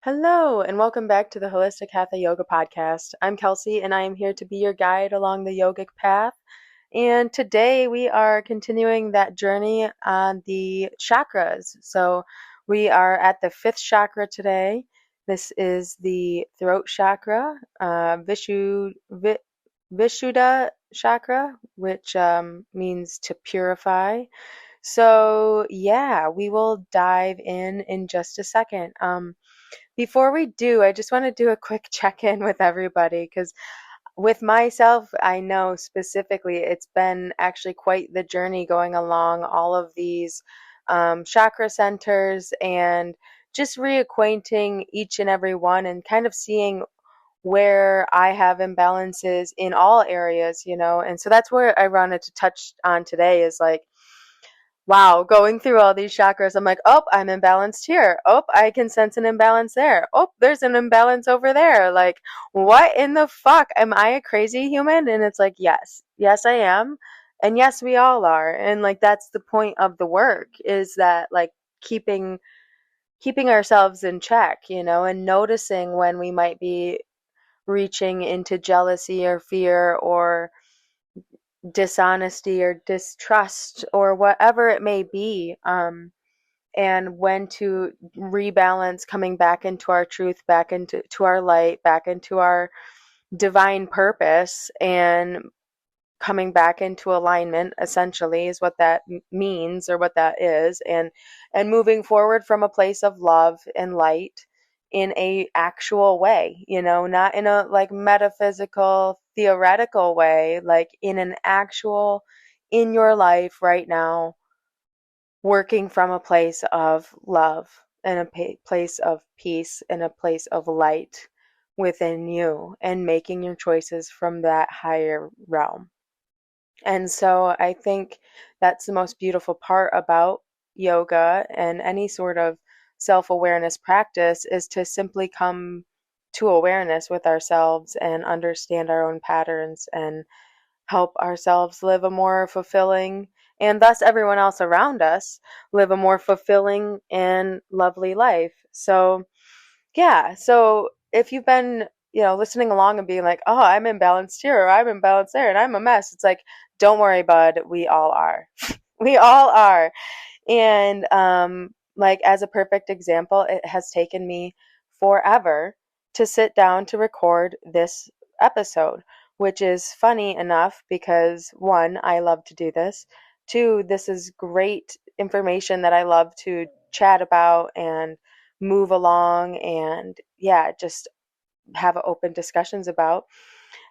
Hello, and welcome back to the Holistic Hatha Yoga Podcast. I'm Kelsey, and I am here to be your guide along the yogic path. And today we are continuing that journey on the chakras. So we are at the fifth chakra today. This is the throat chakra, Vishuddha Chakra, which means to purify. So yeah, we will dive in just a second. Before we do, I just want to do a quick check-in with everybody because with myself, I know specifically it's been actually quite the journey going along all of these chakra centers and just reacquainting each and every one and kind of seeing where I have imbalances in all areas, and so that's where I wanted to touch on today is like, wow, going through all these chakras, I'm like, oh, I'm imbalanced here. Oh, I can sense an imbalance there. Oh, there's an imbalance over there. Like, what in the fuck? Am I a crazy human? And it's like, yes, yes, I am. And yes, we all are. And like, that's the point of the work is that like keeping ourselves in check, and noticing when we might be reaching into jealousy or fear or dishonesty or distrust or whatever it may be, and when to rebalance coming back into our truth, back into our light, back into our divine purpose, and coming back into alignment essentially is what that means or what that is, and moving forward from a place of love and light in a actual way, not in a like metaphysical theoretical way, like in an actual in your life right now, working from a place of love and a place of peace and a place of light within you, and making your choices from that higher realm. And so I think that's the most beautiful part about yoga and any sort of self-awareness practice is to simply come to awareness with ourselves and understand our own patterns and help ourselves live a more fulfilling, and thus everyone else around us live a more fulfilling and lovely life. So yeah, so if you've been, listening along and being like, oh, I'm imbalanced here or I'm imbalanced there and I'm a mess, it's like, don't worry, bud, we all are. We all are. And like as a perfect example, it has taken me forever to sit down to record this episode, which is funny enough because one, I love to do this. Two, this is great information that I love to chat about and move along and yeah, just have open discussions about.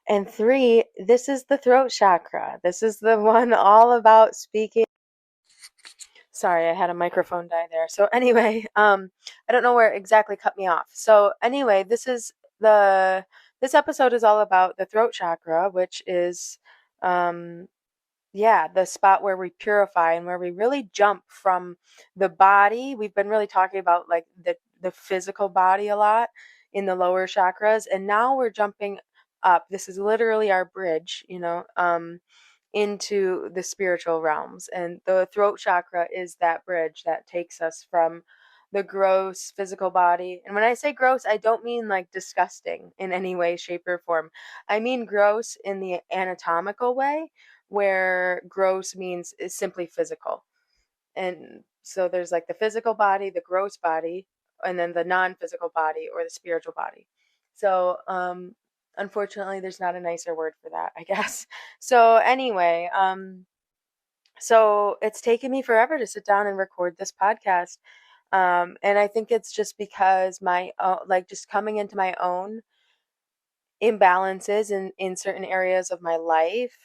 And three, this is the throat chakra. This is the one all about speaking. Sorry, I had a microphone die there. So anyway, I don't know where it exactly cut me off. So anyway, this episode is all about the throat chakra, which is um yeah, the spot where we purify and where we really jump from the body. We've been really talking about like the physical body a lot in the lower chakras, and now we're jumping up. This is literally our bridge, into the spiritual realms. And the throat chakra is that bridge that takes us from the gross physical body. And when I say gross, I don't mean like disgusting in any way, shape, or form. I mean gross in the anatomical way, where gross means is simply physical. And so there's like the physical body, the gross body, and then the non-physical body or the spiritual body. So unfortunately there's not a nicer word for that, I guess. So anyway, so it's taken me forever to sit down and record this podcast. And I think it's just because my like just coming into my own imbalances in certain areas of my life,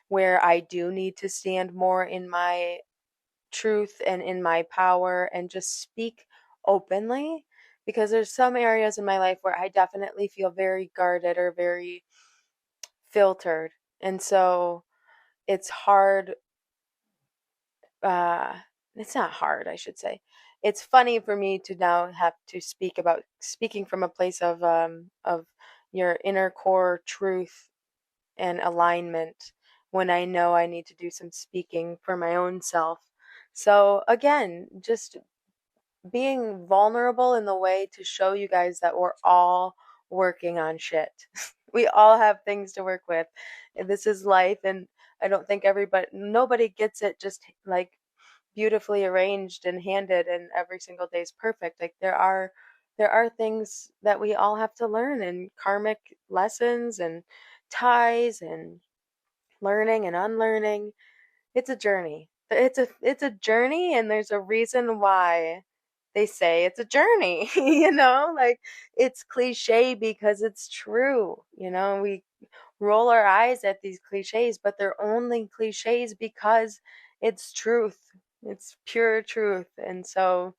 where I do need to stand more in my truth and in my power and just speak openly, because there's some areas in my life where I definitely feel very guarded or very filtered. And so it's hard, uh it's not hard, I should say. It's funny for me to now have to speak about speaking from a place of your inner core truth and alignment when I know I need to do some speaking for my own self. So again, just being vulnerable in the way to show you guys that we're all working on shit. We all have things to work with. And this is life, and I don't think nobody gets it just like beautifully arranged and handed and every single day is perfect. Like there are things that we all have to learn, and karmic lessons and ties and learning and unlearning. It's a journey. It's a journey, and there's a reason why they say it's a journey. Like it's cliche because it's true. We roll our eyes at these cliches, but they're only cliches because it's truth. It's pure truth. And so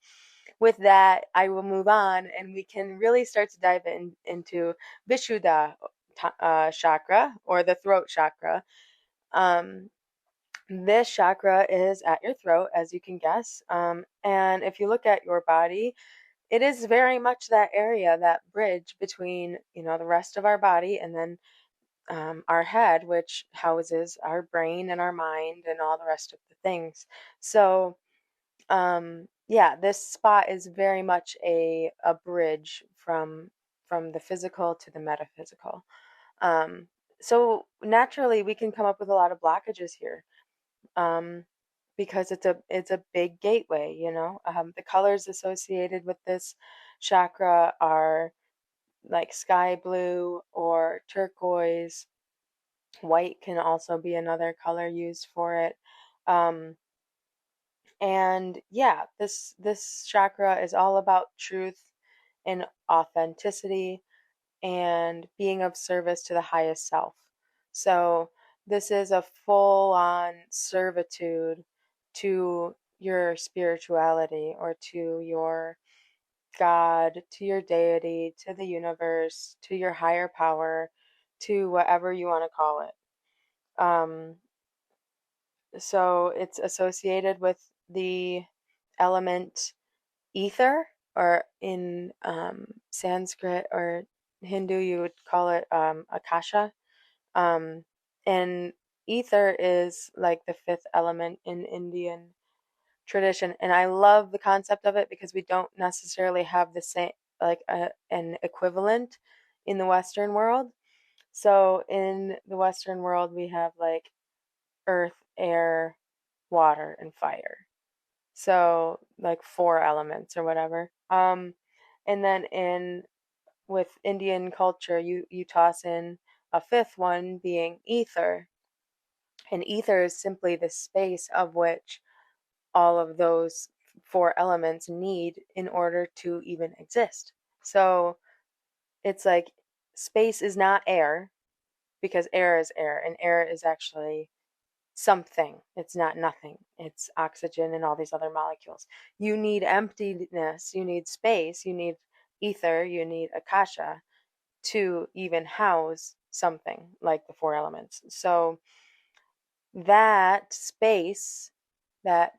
with that, I will move on, and we can really start to dive into Vishuddha chakra, or the throat chakra. Um, this chakra is at your throat, as you can guess. And if you look at your body, it is very much that area, that bridge between, the rest of our body, and then our head, which houses our brain and our mind and all the rest of the things. So, yeah, this spot is very much a bridge from the physical to the metaphysical. Um, so naturally, we can come up with a lot of blockages here, because it's a big gateway. The colors associated with this chakra are like sky blue or turquoise. White can also be another color used for it. Um, and yeah, this chakra is all about truth and authenticity and being of service to the highest self. So this is a full-on servitude to your spirituality, or to your God, to your deity, to the universe, to your higher power, to whatever you want to call it. So it's associated with the element ether, or in Sanskrit or Hindu, you would call it Akasha. Um, and ether is like the fifth element in Indian tradition. And I love the concept of it because we don't necessarily have the same, like an equivalent in the Western world. So in the Western world, we have like earth, air, water, and fire. So like four elements or whatever. And then in with Indian culture, you toss in a fifth one being ether. And ether is simply the space of which all of those four elements need in order to even exist. So it's like space is not air, because air is air, and air is actually something. It's not nothing. It's oxygen and all these other molecules. You need emptiness, you need space, you need ether, you need akasha to even house something like the four elements. So that space, that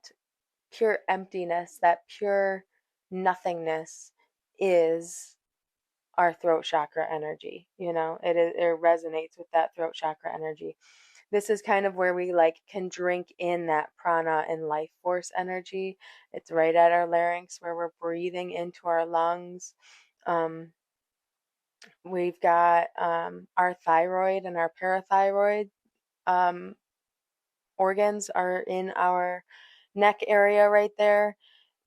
pure emptiness, that pure nothingness is our throat chakra energy. It resonates with that throat chakra energy. This is kind of where we like can drink in that prana and life force energy. It's right at our larynx, where we're breathing into our lungs. We've got our thyroid and our parathyroid um, organs are in our neck area right there,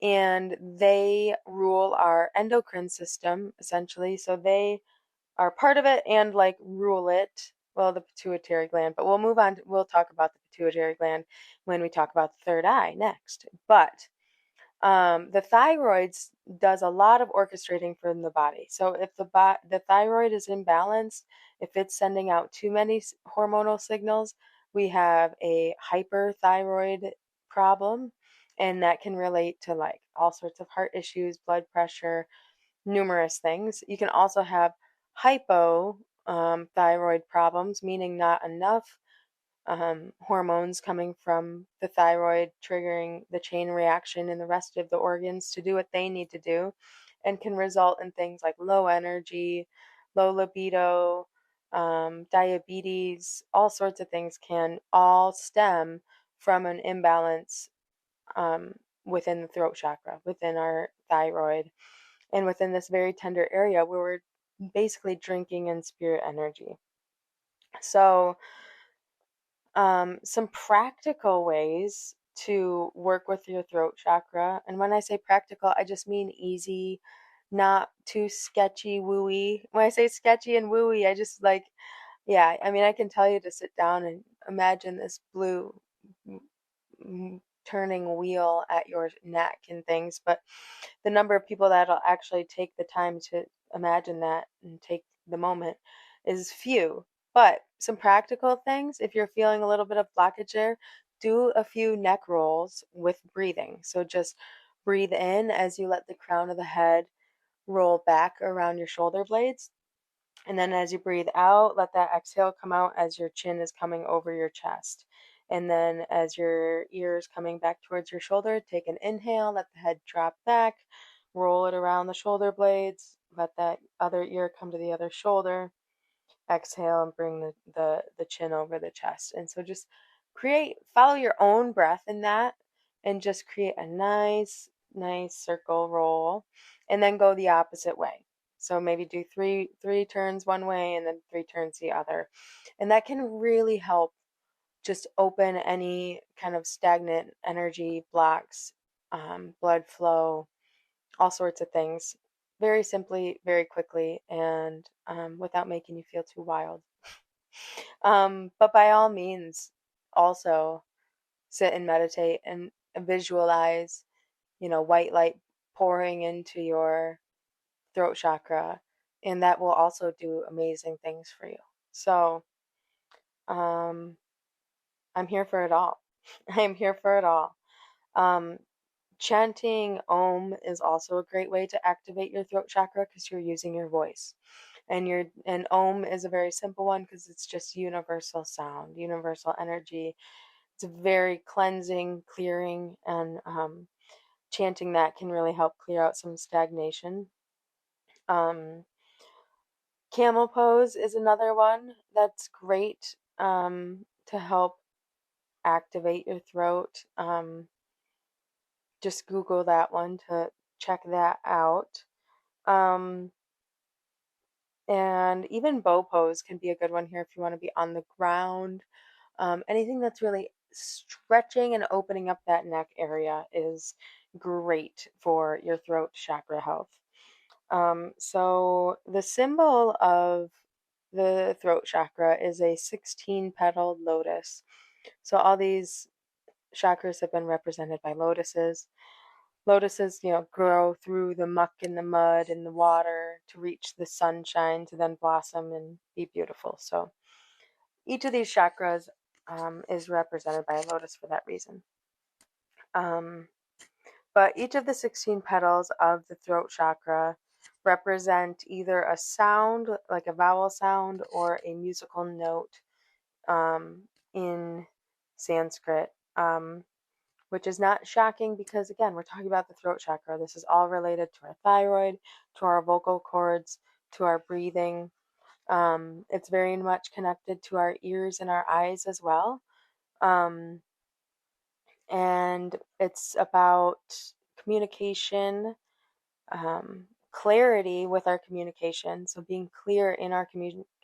and they rule our endocrine system essentially. So they are part of it and like rule it. Well, the pituitary gland, but we'll move on. We'll talk about the pituitary gland when we talk about the third eye next. But the thyroid does a lot of orchestrating from the body. So if the thyroid is imbalanced, if it's sending out too many hormonal signals, we have a hyperthyroid problem, and that can relate to like all sorts of heart issues, blood pressure, numerous things. You can also have hypothyroid problems, meaning not enough hormones coming from the thyroid, triggering the chain reaction in the rest of the organs to do what they need to do, and can result in things like low energy, low libido, diabetes. All sorts of things can all stem from an imbalance within the throat chakra, within our thyroid, and within this very tender area where we're basically drinking in spirit energy. So some practical ways to work with your throat chakra. And when I say practical, I just mean easy, not too sketchy, wooey. When I say sketchy and wooey, I just like, yeah, I mean, I can tell you to sit down and imagine this blue turning wheel at your neck and things, but the number of people that'll actually take the time to imagine that and take the moment is few. But some practical things, if you're feeling a little bit of blockage there, do a few neck rolls with breathing. So just breathe in as you let the crown of the head roll back around your shoulder blades. And then as you breathe out, let that exhale come out as your chin is coming over your chest. And then as your ear is coming back towards your shoulder, take an inhale, let the head drop back, roll it around the shoulder blades, let that other ear come to the other shoulder, exhale and bring the chin over the chest. And so just follow your own breath in that and just create a nice circle roll, and then go the opposite way. So maybe do three turns one way and then 3 turns the other. And that can really help just open any kind of stagnant energy blocks, blood flow, all sorts of things, very simply, very quickly, and without making you feel too wild. But by all means, also sit and meditate and visualize, white light pouring into your throat chakra, and that will also do amazing things for you. So, um, I'm here for it all. I am here for it all. Um, Chanting Om is also a great way to activate your throat chakra because you're using your voice. And Om is a very simple one because it's just universal sound, universal energy. It's very cleansing, clearing, and chanting that can really help clear out some stagnation. Um, Camel pose is another one that's great to help activate your throat. Just Google that one to check that out. Um, and even bow pose can be a good one here if you want to be on the ground. Anything that's really stretching and opening up that neck area is great for your throat chakra health. So the symbol of the throat chakra is a 16-petaled lotus. So all these chakras have been represented by lotuses. Lotuses, grow through the muck and the mud and the water to reach the sunshine to then blossom and be beautiful. So each of these chakras is represented by a lotus for that reason. But each of the 16 petals of the throat chakra represent either a sound, like a vowel sound, or a musical note in Sanskrit, which is not shocking because, again, we're talking about the throat chakra. This is all related to our thyroid, to our vocal cords, to our breathing. It's very much connected to our ears and our eyes as well. And it's about communication, clarity with our communication. So being clear in our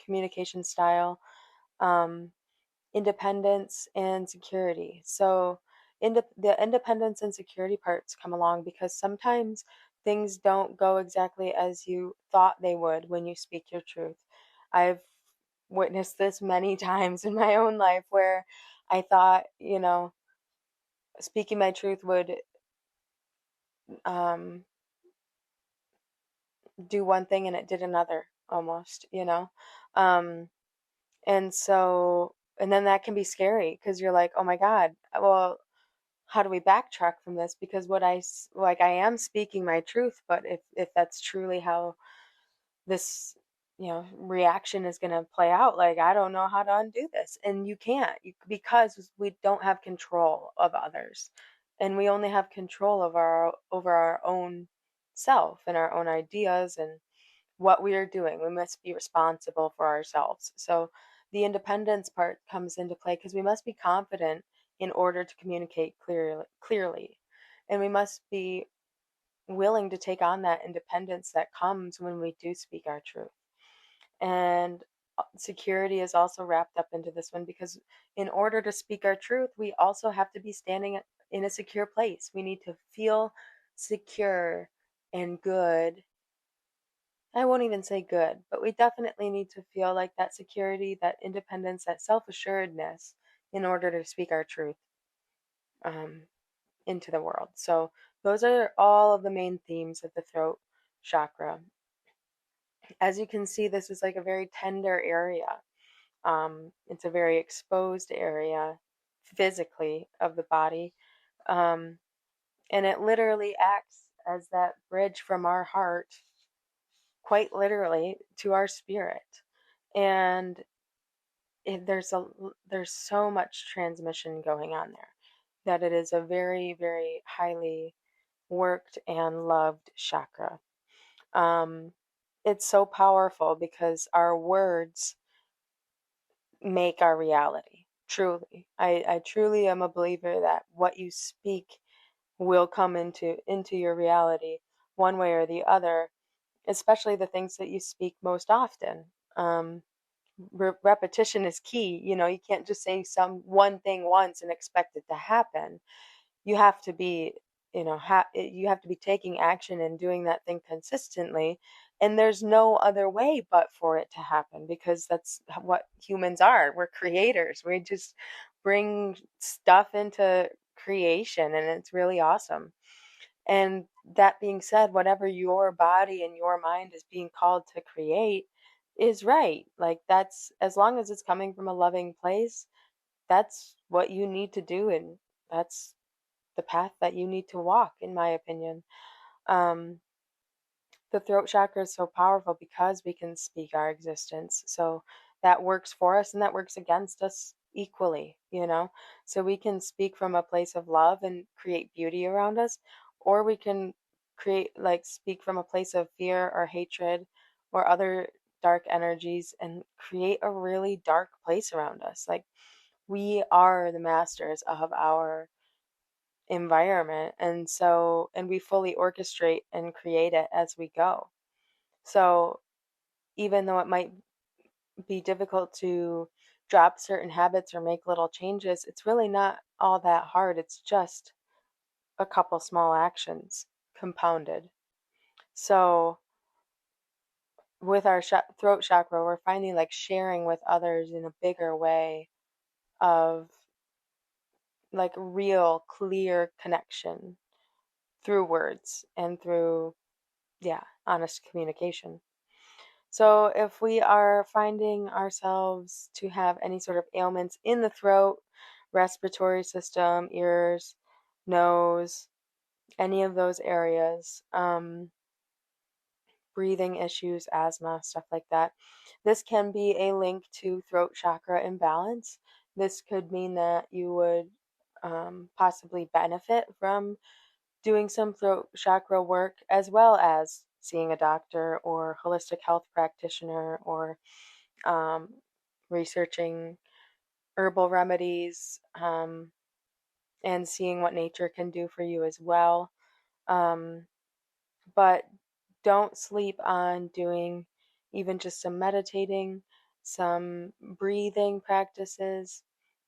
communication style, independence and security. So the independence and security parts come along because sometimes things don't go exactly as you thought they would when you speak your truth. I've witnessed this many times in my own life where I thought, speaking my truth would um, do one thing and it did another almost. Um, and so, and then that can be scary because you're like, oh my God, well, how do we backtrack from this? Because I am speaking my truth, but if that's truly how this, reaction is going to play out, like, I don't know how to undo this. And you can't, because we don't have control of others, and we only have control of over our own self and our own ideas and what we are doing. We must be responsible for ourselves. So the independence part comes into play because we must be confident in order to communicate clearly. And we must be willing to take on that independence that comes when we do speak our truth. And security is also wrapped up into this one, because in order to speak our truth, we also have to be standing in a secure place. We need to feel secure and good. I won't even say good, but we definitely need to feel like that security, that independence, that self-assuredness in order to speak our truth um, into the world. So those are all of the main themes of the throat chakra. As you can see, this is like a very tender area. It's a very exposed area physically of the body. Um, and it literally acts as that bridge from our heart, quite literally, to our spirit. And there's so much transmission going on there that it is a very, very highly worked and loved chakra. Um, it's so powerful because our words make our reality. Truly, I truly am a believer that what you speak will come into your reality one way or the other, especially the things that you speak most often. Um, Repetition is key. You can't just say some one thing once and expect it to happen. You have to be, you have to be taking action and doing that thing consistently. And there's no other way but for it to happen, because that's what humans are. We're creators. We just bring stuff into creation, and it's really awesome. And that being said, whatever your body and your mind is being called to create is right. Like, that's, as long as it's coming from a loving place, that's what you need to do. And that's the path that you need to walk, in my opinion. Um, the throat chakra is so powerful because we can speak our existence. So that works for us and that works against us equally. So we can speak from a place of love and create beauty around us, or we can speak from a place of fear or hatred or other dark energies and create a really dark place around us. Like, we are the masters of our environment, and we fully orchestrate and create it as we go. So even though it might be difficult to drop certain habits or make little changes, it's really not all that hard. It's just a couple small actions compounded. So with our throat chakra, we're finding like sharing with others in a bigger way of like real clear connection through words and through, yeah, honest communication. So if we are finding ourselves to have any sort of ailments in the throat, respiratory system, ears, nose, any of those areas, breathing issues, asthma, stuff like that, this can be a link to throat chakra imbalance. This could mean that you would possibly benefit from doing some throat chakra work, as well as seeing a doctor or holistic health practitioner, or um, researching herbal remedies, and seeing what nature can do for you as well. Um, but don't sleep on doing even just some meditating, some breathing practices,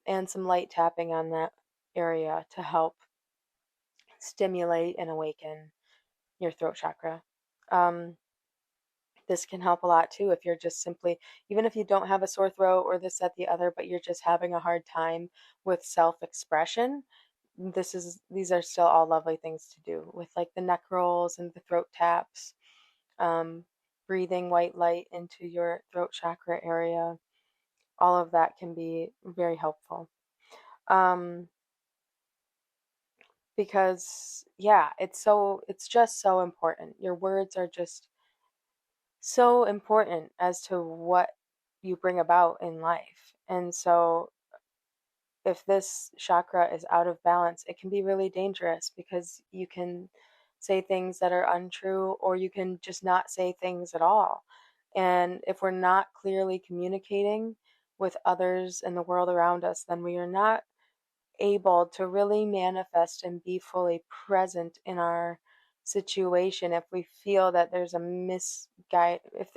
and some light tapping on that area to help stimulate and awaken your throat chakra. Um, this can help a lot too if you're just simply, even if you don't have a sore throat or this, that, the other, but you're just having a hard time with self-expression. These are still all lovely things to do, with like the neck rolls and the throat taps, um, breathing white light into your throat chakra area. All of that can be very helpful. Um, because yeah, it's just so important. Your words are just so important as to what you bring about in life. And so if this chakra is out of balance, it can be really dangerous, because you can say things that are untrue, or you can just not say things at all. And if we're not clearly communicating with others in the world around us, then we are not able to really manifest and be fully present in our situation, if we feel that there's a if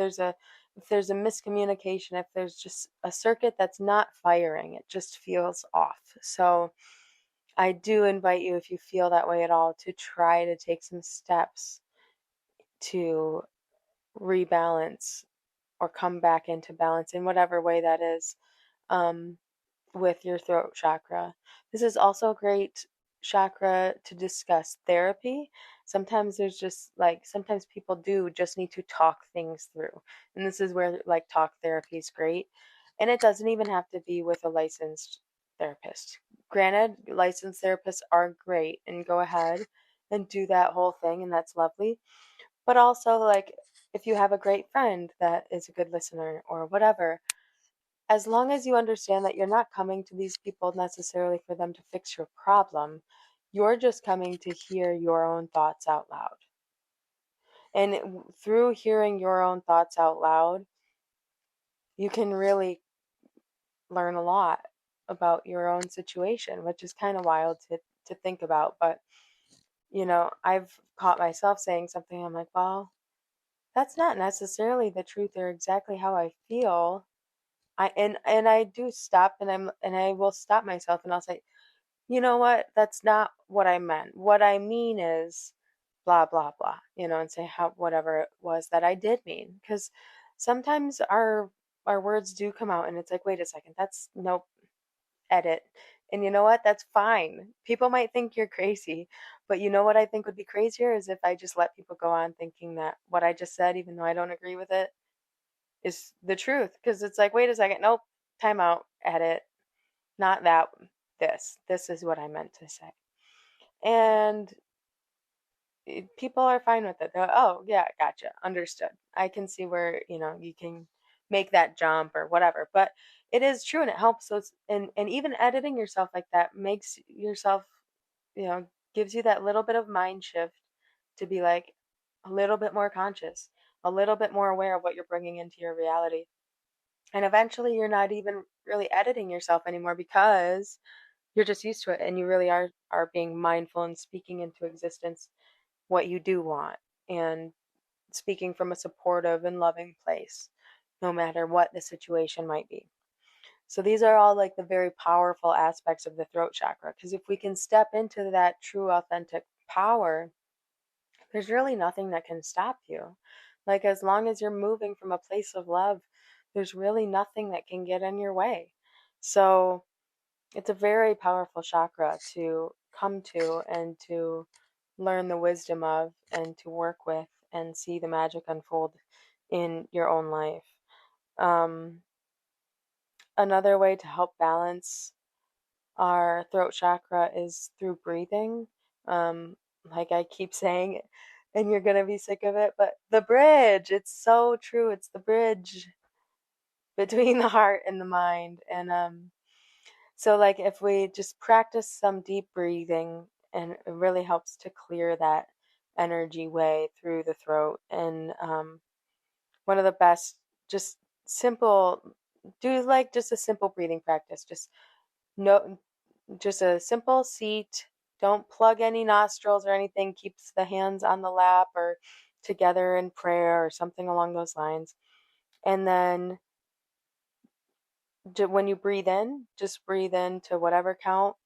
there's a miscommunication, if there's just a circuit that's not firing, it just feels off. So I do invite you, if you feel that way at all, to try to take some steps to rebalance or come back into balance in whatever way that is, um, with your throat chakra. This is also a great chakra to discuss therapy. Sometimes there's just like, sometimes people do just need to talk things through. And this is where like talk therapy is great. And it doesn't even have to be with a licensed therapist. Granted, licensed therapists are great and go ahead and do that whole thing, and that's lovely. But also, like, if you have a great friend that is a good listener or whatever, as long as you understand that you're not coming to these people necessarily for them to fix your problem, you're just coming to hear your own thoughts out loud. And through hearing your own thoughts out loud, you can really learn a lot about your own situation, which is kind of wild to think about. But, I've caught myself saying something, I'm like, well, that's not necessarily the truth or exactly how I feel. I do stop, and I will stop myself, and I'll say, you know what? That's not what I meant. What I mean is blah blah blah, and say how whatever it was that I did mean, because sometimes our words do come out, and it's like, wait a second, that's nope, edit. And you know what? That's fine. People might think you're crazy, but you know what I think would be crazier is if I just let people go on thinking that what I just said, even though I don't agree with it, is the truth. Because it's like, wait a second, nope, time out, edit, not that, this is what I meant to say. And people are fine with it. They're, oh, yeah, gotcha, understood. I can see where, you can make that jump or whatever. But it is true, and it helps. So and even editing yourself like that makes yourself, gives you that little bit of mind shift to be like a little bit more conscious, a little bit more aware of what you're bringing into your reality. And eventually you're not even really editing yourself anymore, because you're just used to it, and you really are being mindful and speaking into existence what you do want, and speaking from a supportive and loving place, no matter what the situation might be. So these are all like the very powerful aspects of the throat chakra, because if we can step into that true authentic power, there's really nothing that can stop you. Like, as long as you're moving from a place of love, there's really nothing that can get in your way. So it's a very powerful chakra to come to and to learn the wisdom of and to work with and see the magic unfold in your own life. Um, Another way to help balance our throat chakra is through breathing. Like I keep saying, and you're going to be sick of it, but the bridge, it's so true. It's the bridge between the heart and the mind. And so, like, if we just practice some deep breathing, and it really helps to clear that energy way through the throat. And one of the best, just simple, do like just a simple breathing practice. No, just a simple seat. Don't plug any nostrils or anything. Keeps the hands on the lap or together in prayer or something along those lines. And then when you breathe in, just breathe in to whatever count,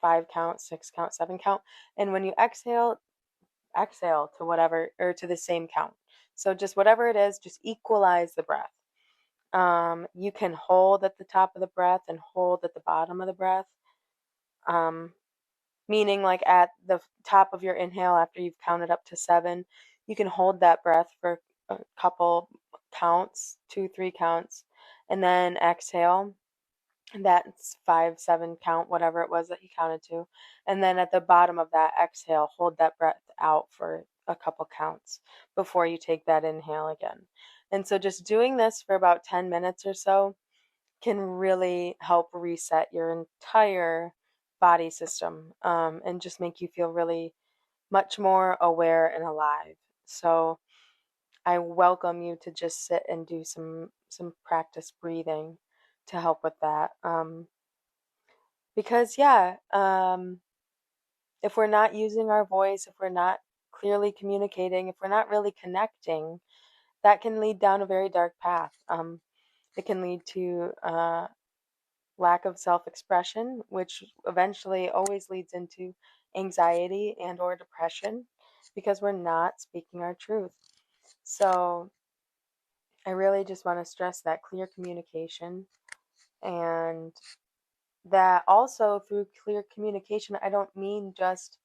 5 count, 6 count, 7 count. And when you exhale, exhale to whatever, or to the same count. So just whatever it is, just equalize the breath. You can hold at the top of the breath and hold at the bottom of the breath. Meaning, like, at the top of your inhale, after you've counted up to 7, you can hold that breath for a couple counts, 2, 3 counts, and then exhale. That's 5, 7 count, whatever it was that you counted to. And then at the bottom of that exhale, hold that breath out for a couple counts before you take that inhale again. And so just doing this for about 10 minutes or so can really help reset your entire body system, and just make you feel really much more aware and alive. So I welcome you to just sit and do some practice breathing to help with that. Because yeah, if we're not using our voice, if we're not clearly communicating, if we're not really connecting, that can lead down a very dark path. It can lead to lack of self-expression, which eventually always leads into anxiety and or depression because we're not speaking our truth. So I really just want to stress that clear communication, and that also through clear communication, I don't mean just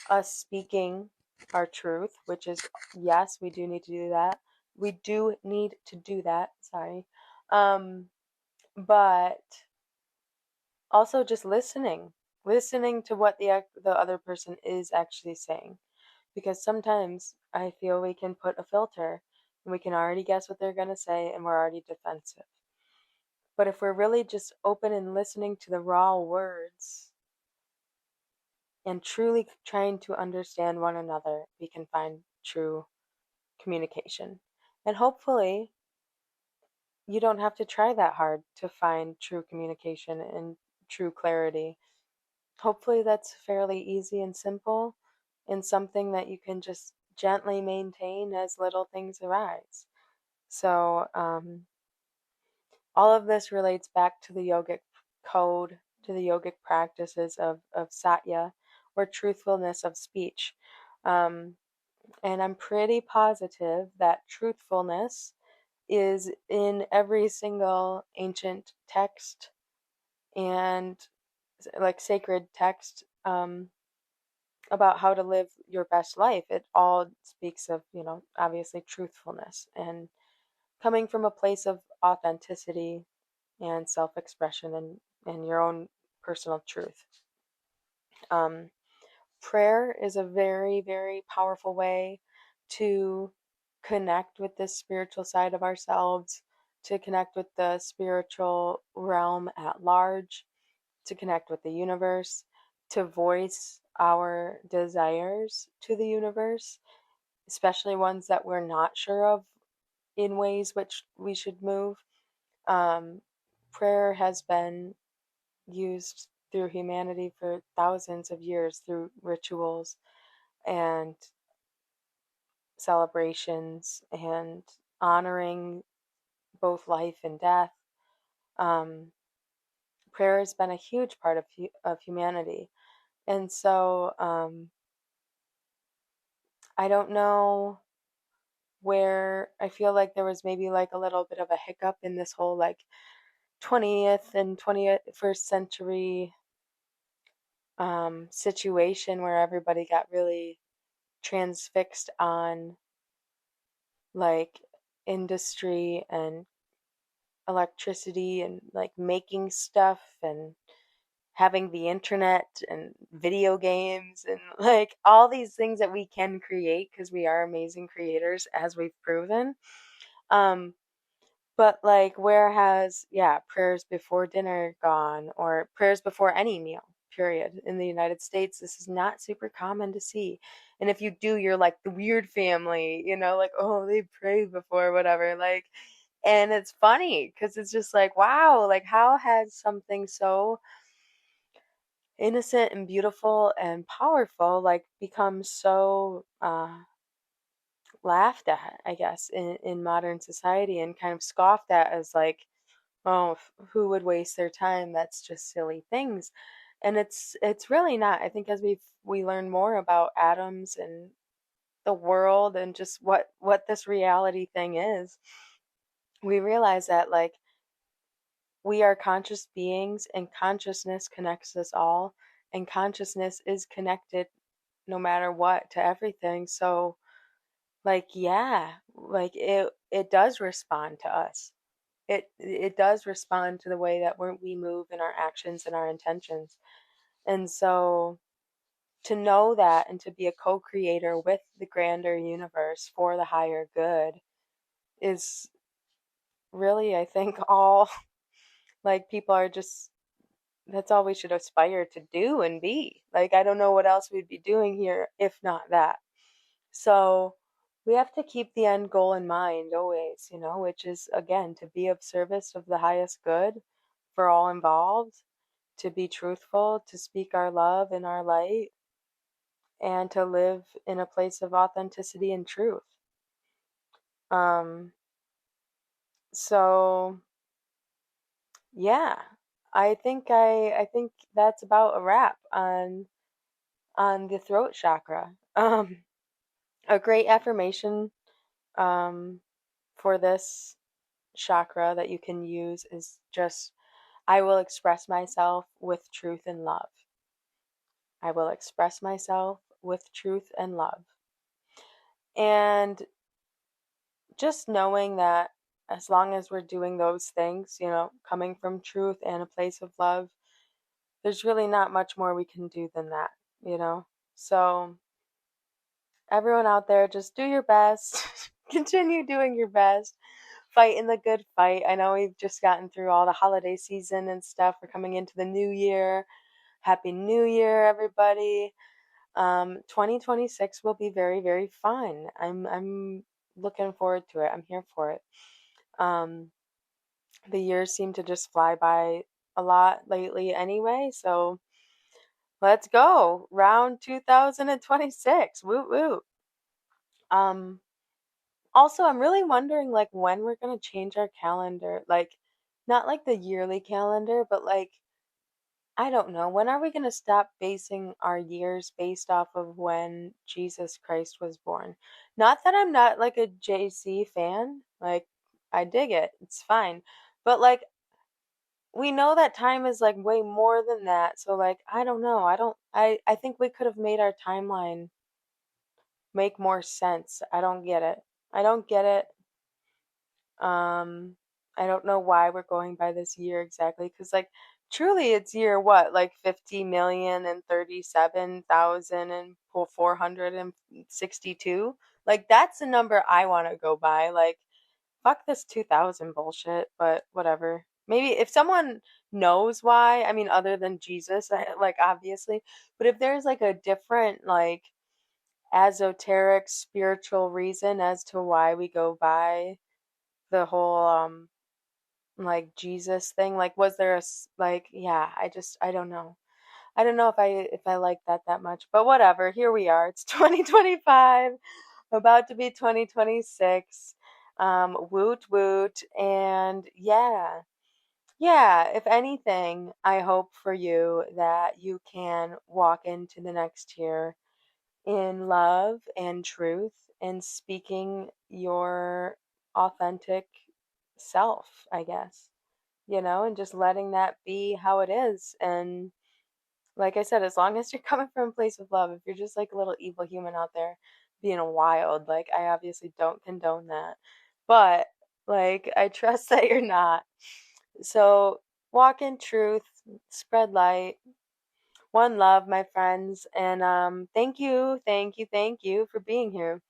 us speaking our truth, which is, yes, we do need to do that. We do need to do that, sorry. But also just listening to what the other person is actually saying, because sometimes I feel we can put a filter and we can already guess what they're going to say and we're already defensive. But if we're really just open and listening to the raw words and truly trying to understand one another, we can find true communication. And hopefully you don't have to try that hard to find true communication and true clarity. Hopefully that's fairly easy and simple, and something that you can just gently maintain as little things arise. So all of this relates back to the yogic code, to the yogic practices of satya, or truthfulness of speech. Um, and I'm pretty positive that truthfulness is in every single ancient text and like sacred text, about how to live your best life. It all speaks of, obviously truthfulness and coming from a place of authenticity and self-expression, and your own personal truth. Um, Prayer is a very, very powerful way to connect with this spiritual side of ourselves, to connect with the spiritual realm at large, to connect with the universe, to voice our desires to the universe, especially ones that we're not sure of in ways which we should move. Um, Prayer has been used through humanity for thousands of years through rituals and celebrations and honoring both life and death. Um, Prayer has been a huge part of humanity. And so I don't know where I feel like there was maybe like a little bit of a hiccup in this whole like 20th and 21st century situation where everybody got really transfixed on like industry and electricity and like making stuff and having the internet and video games and like all these things that we can create because we are amazing creators, as we've proven. um but like, where has, yeah, prayers before dinner gone, or prayers before any meal, period? In the United States, this is not super common to see. And if you do, you're like the weird family, like, oh, they pray before whatever, like. And it's funny because it's just like, wow, like how has something so innocent and beautiful and powerful like become so laughed at, I guess, in modern society, and kind of scoffed at as like, oh, who would waste their time? That's just silly things. And it's really not. I think as we learn more about atoms and the world and just what this reality thing is, we realize that like we are conscious beings, and consciousness connects us all, and consciousness is connected no matter what to everything. So like, yeah, like it does respond to us. It does respond to the way that we move in our actions and our intentions. And so to know that and to be a co-creator with the grander universe for the higher good is really, I think, all like people are just, that's all we should aspire to do and be. Like, I don't know what else we'd be doing here if not that. So we have to keep the end goal in mind always, which is, again, to be of service of the highest good for all involved, to be truthful, to speak our love and our light, and to live in a place of authenticity and truth. So yeah, I think that's about a wrap on the throat chakra. A great affirmation um, for this chakra that you can use is just, I will express myself with truth and love. I will express myself with truth and love. And just knowing that as long as we're doing those things, coming from truth and a place of love, there's really not much more we can do than that, you know? So, everyone out there, just do your best. Continue doing your best. Fight in the good fight. I know we've just gotten through all the holiday season and stuff. We're coming into the new year. Happy New Year, everybody. 2026 will be very, very fun. I'm looking forward to it. I'm here for it. The years seem to just fly by a lot lately anyway, so let's go. Round 2026. Woo woo. Um Also, I'm really wondering like when we're gonna change our calendar. Like not like the yearly calendar, but like I don't know. When are we going to stop basing our years based off of when Jesus Christ was born? Not that I'm not like a JC fan. Like, I dig it. It's fine. But like, we know that time is like way more than that. So like, I don't know. I think we could have made our timeline make more sense. I don't get it. I don't get it. Um, I don't know why we're going by this year exactly, because like truly it's year what, like 50,037,462. Like that's the number I want to go by. Like fuck this 2000 bullshit, but whatever. Maybe if someone knows why, I mean, other than Jesus, like obviously, but if there's like a different like esoteric spiritual reason as to why we go by the whole like Jesus thing, like was there like yeah, I don't know. I don't know if I like that much, but whatever. Here we are. It's 2025, about to be 2026. Woot woot. And yeah. Yeah, if anything, I hope for you that you can walk into the next year in love and truth and speaking your authentic self, I guess, and just letting that be how it is. And like I said, as long as you're coming from a place of love, if you're just like a little evil human out there being wild, like I obviously don't condone that. But like I trust that you're not. So walk in truth, spread light, one love, my friends, and thank you for being here.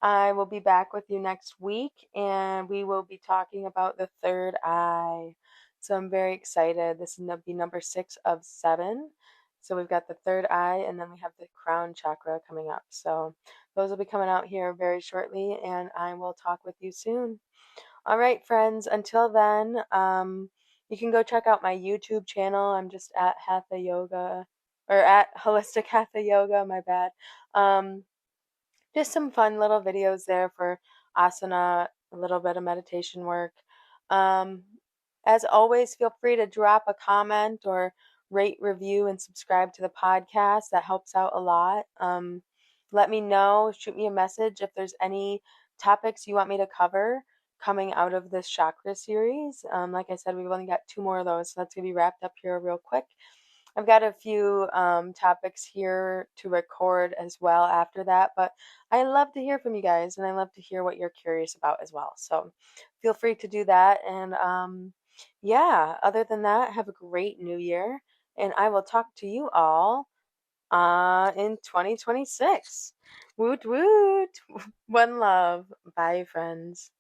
I will be back with you next week and we will be talking about the third eye. So I'm very excited. This will be number 6 of 7. So we've got the third eye and then we have the crown chakra coming up. So those will be coming out here very shortly and I will talk with you soon. All right, friends, until then, you can go check out my YouTube channel. I'm just at Hatha Yoga or at Holistic Hatha Yoga, my bad. Just some fun little videos there for asana, a little bit of meditation work. Um, as always, feel free to drop a comment or rate, review, and subscribe to the podcast. That helps out a lot. Let me know, shoot me a message if there's any topics you want me to cover coming out of this chakra series. Like I said, we've only got 2 more of those, so that's going to be wrapped up here real quick. I've got a few topics here to record as well after that, but I love to hear from you guys and I love to hear what you're curious about as well. So feel free to do that. And yeah, other than that, have a great new year. And I will talk to you all in 2026. Woot woot. One love. Bye, friends.